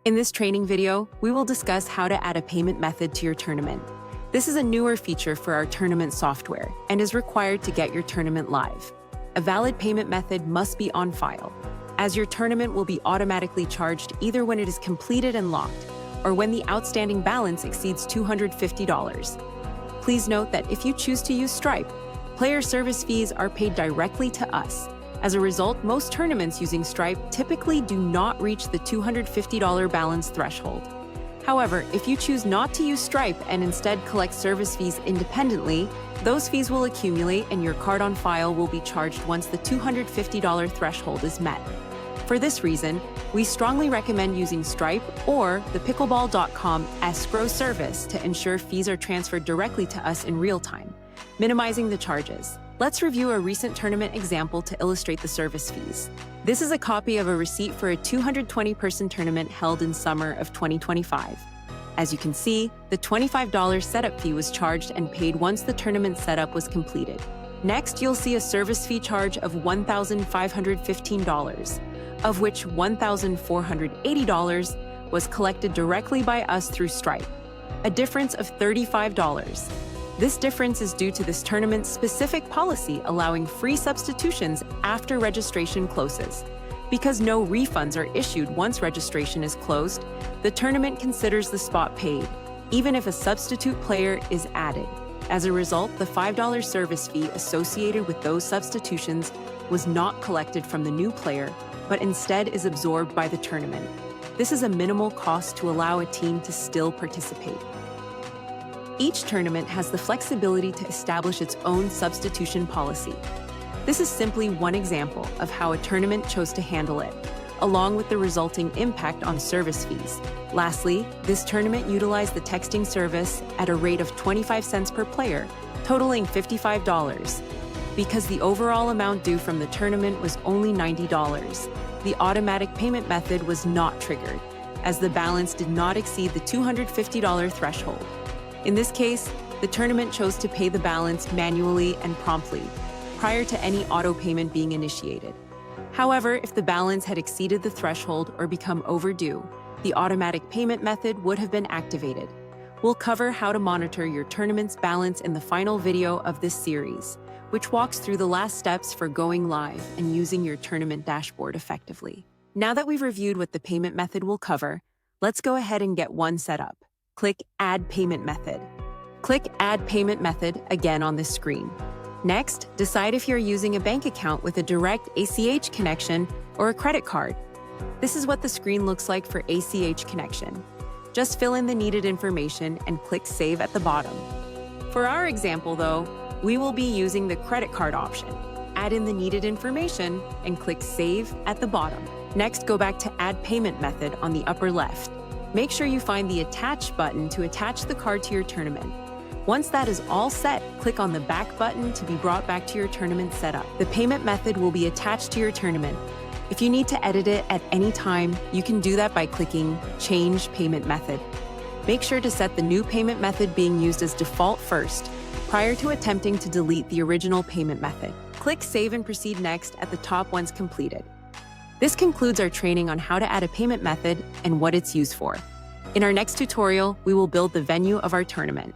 In this training video, we will discuss how to add a payment method to your tournament. This is a newer feature for our tournament software and is required to get your tournament live. A valid payment method must be on file, as your tournament will be automatically charged either when it is completed and locked, or when the outstanding balance exceeds $250. Please note that if you choose to use Stripe, player service fees are paid directly to us. As a result, most tournaments using Stripe typically do not reach the $250 balance threshold. However, if you choose not to use Stripe and instead collect service fees independently, those fees will accumulate and your card on file will be charged once the $250 threshold is met. For this reason, we strongly recommend using Stripe or the Pickleball.com escrow service to ensure fees are transferred directly to us in real time, minimizing the charges. Let's review a recent tournament example to illustrate the service fees. This is a copy of a receipt for a 220-person tournament held in summer of 2025. As you can see, the $25 setup fee was charged and paid once the tournament setup was completed. Next, you'll see a service fee charge of $1,515, of which $1,480 was collected directly by us through Stripe, a difference of $35. This difference is due to this tournament's specific policy allowing free substitutions after registration closes. Because no refunds are issued once registration is closed, the tournament considers the spot paid, even if a substitute player is added. As a result, the $5 service fee associated with those substitutions was not collected from the new player, but instead is absorbed by the tournament. This is a minimal cost to allow a team to still participate. Each tournament has the flexibility to establish its own substitution policy. This is simply one example of how a tournament chose to handle it, along with the resulting impact on service fees. Lastly, this tournament utilized the texting service at a rate of 25 cents per player, totaling $55. Because the overall amount due from the tournament was only $90, the automatic payment method was not triggered, as the balance did not exceed the $250 threshold. In this case, the tournament chose to pay the balance manually and promptly, prior to any auto payment being initiated. However, if the balance had exceeded the threshold or become overdue, the automatic payment method would have been activated. We'll cover how to monitor your tournament's balance in the final video of this series, which walks through the last steps for going live and using your tournament dashboard effectively. Now that we've reviewed what the payment method will cover, let's go ahead and get one set up. Click Add Payment Method. Click Add Payment Method again on this screen. Next, decide if you're using a bank account with a direct ACH connection or a credit card. This is what the screen looks like for ACH connection. Just fill in the needed information and click Save at the bottom. For our example though, we will be using the credit card option. Add in the needed information and click Save at the bottom. Next, go back to Add Payment Method on the upper left. Make sure you find the Attach button to attach the card to your tournament. Once that is all set, click on the Back button to be brought back to your tournament setup. The payment method will be attached to your tournament. If you need to edit it at any time, you can do that by clicking Change Payment Method. Make sure to set the new payment method being used as default first, prior to attempting to delete the original payment method. Click Save and Proceed Next at the top once completed. This concludes our training on how to add a payment method and what it's used for. In our next tutorial, we will build the venue of our tournament.